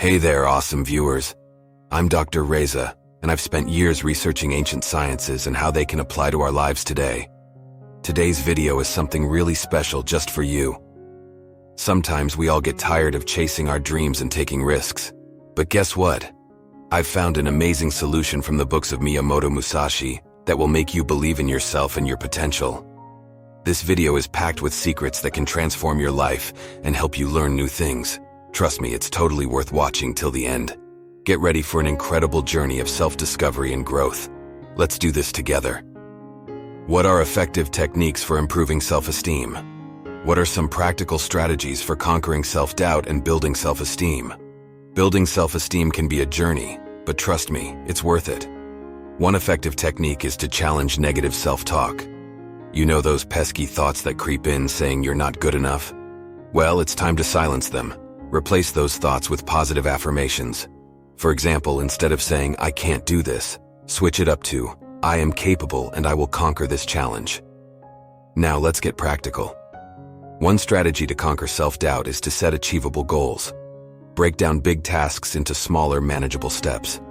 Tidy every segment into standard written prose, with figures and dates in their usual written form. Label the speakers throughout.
Speaker 1: Hey there, awesome viewers. I'm Dr. Reza, and I've spent years researching ancient sciences and how they can apply to our lives today. Today's video is something really special just for you. Sometimes we all get tired of chasing our dreams and taking risks. But guess what? I've found an amazing solution from the books of Miyamoto Musashi that will make you believe in yourself and your potential. This video is packed with secrets that can transform your life and help you learn new things. Trust me, it's totally worth watching till the end. Get ready for an incredible journey of self-discovery and growth. Let's do this together. What are effective techniques for improving self-esteem? What are some practical strategies for conquering self-doubt and building self-esteem? Building self-esteem can be a journey, but trust me, it's worth it. One effective technique is to challenge negative self-talk. You know those pesky thoughts that creep in saying you're not good enough? Well, it's time to silence them. Replace those thoughts with positive affirmations. For example, instead of saying, "I can't do this," switch it up to, "I am capable and I will conquer this challenge." Now let's get practical. One strategy to conquer self-doubt is to set achievable goals. Break down big tasks into smaller, manageable steps.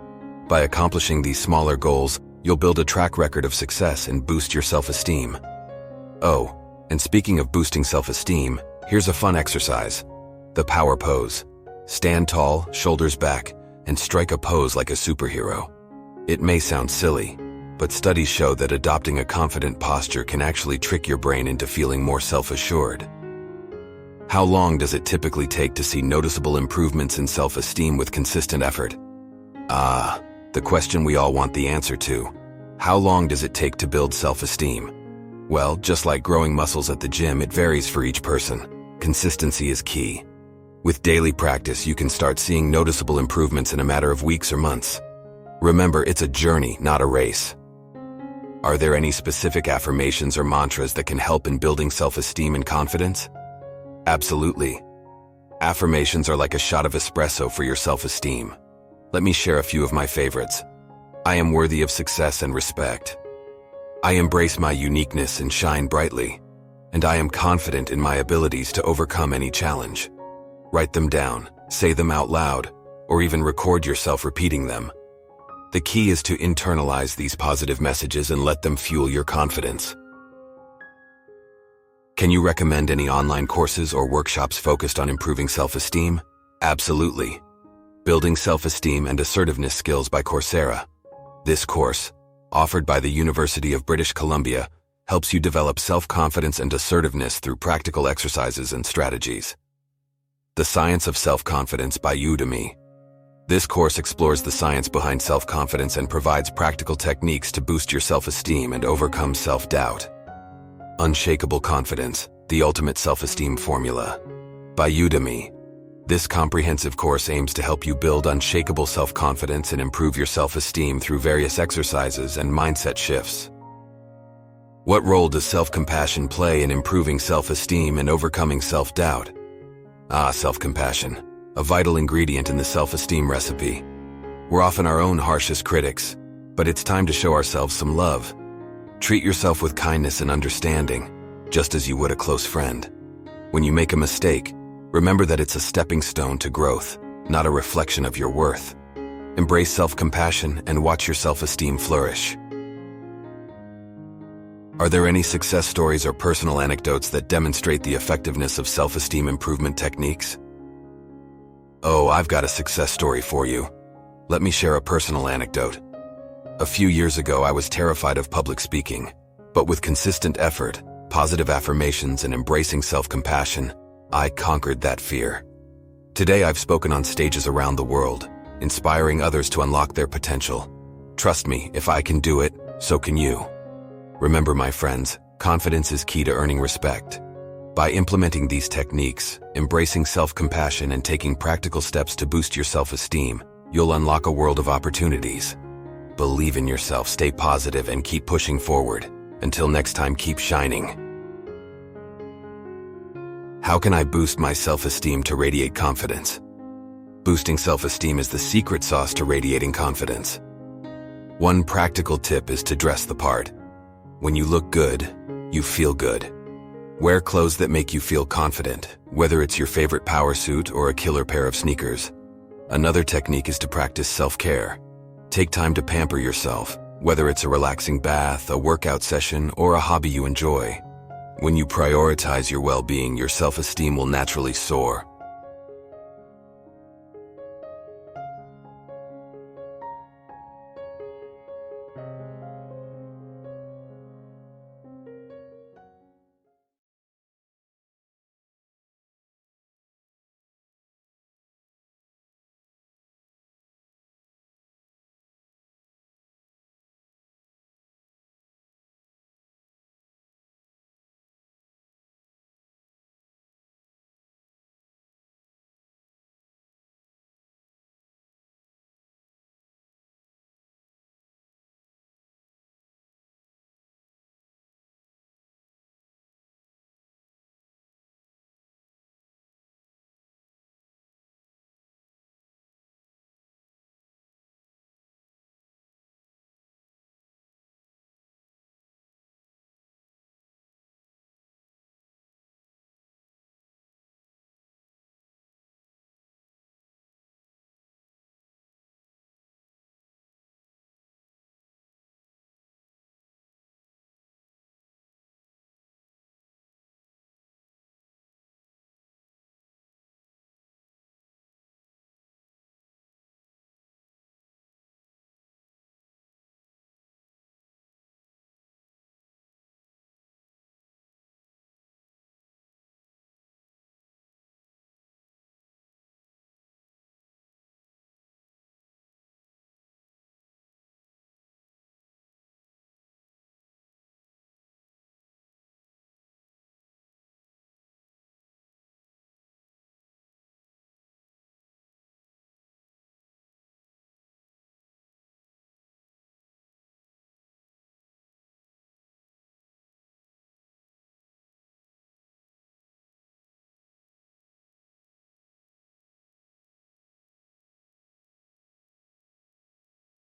Speaker 1: By accomplishing these smaller goals, you'll build a track record of success and boost your self-esteem. Oh, and speaking of boosting self-esteem, here's a fun exercise. The power pose. Stand tall, shoulders back, and strike a pose like a superhero. It may sound silly, but studies show that adopting a confident posture can actually trick your brain into feeling more self-assured. How long does it typically take to see noticeable improvements in self-esteem with consistent effort? The question we all want the answer to. How long does it take to build self-esteem? Well, just like growing muscles at the gym, it varies for each person. Consistency is key. With daily practice, you can start seeing noticeable improvements in a matter of weeks or months. Remember, it's a journey, not a race. Are there any specific affirmations or mantras that can help in building self-esteem and confidence? Absolutely. Affirmations are like a shot of espresso for your self-esteem. Let me share a few of my favorites. I am worthy of success and respect. I embrace my uniqueness and shine brightly. And I am confident in my abilities to overcome any challenge. Write them down, say them out loud, or even record yourself repeating them. The key is to internalize these positive messages and let them fuel your confidence. Can you recommend any online courses or workshops focused on improving self-esteem? Absolutely. Building Self-Esteem and Assertiveness Skills by Coursera. This course, offered by the University of British Columbia, helps you develop self-confidence and assertiveness through practical exercises and strategies. The Science of Self-Confidence by Udemy. This course explores the science behind self-confidence and provides practical techniques to boost your self-esteem and overcome self-doubt. Unshakable Confidence, the Ultimate Self-Esteem Formula by Udemy. This comprehensive course aims to help you build unshakable self-confidence and improve your self-esteem through various exercises and mindset shifts. What role does self-compassion play in improving self-esteem and overcoming self-doubt? Self-compassion, a vital ingredient in the self-esteem recipe. We're often our own harshest critics, but it's time to show ourselves some love. Treat yourself with kindness and understanding, just as you would a close friend. When you make a mistake, remember that it's a stepping stone to growth, not a reflection of your worth. Embrace self-compassion and watch your self-esteem flourish. Are there any success stories or personal anecdotes that demonstrate the effectiveness of self-esteem improvement techniques? Oh, I've got a success story for you. Let me share a personal anecdote. A few years ago, I was terrified of public speaking, but with consistent effort, positive affirmations, and embracing self-compassion, I conquered that fear. Today, I've spoken on stages around the world, inspiring others to unlock their potential. Trust me, if I can do it, so can you. Remember, my friends, confidence is key to earning respect. By implementing these techniques, embracing self-compassion, and taking practical steps to boost your self-esteem, you'll unlock a world of opportunities. Believe in yourself, stay positive, and keep pushing forward. Until next time, keep shining. How can I boost my self-esteem to radiate confidence? Boosting self-esteem is the secret sauce to radiating confidence. One practical tip is to dress the part. When you look good, you feel good. Wear clothes that make you feel confident, whether it's your favorite power suit or a killer pair of sneakers. Another technique is to practice self-care. Take time to pamper yourself, whether it's a relaxing bath, a workout session, or a hobby you enjoy. When you prioritize your well-being, your self-esteem will naturally soar.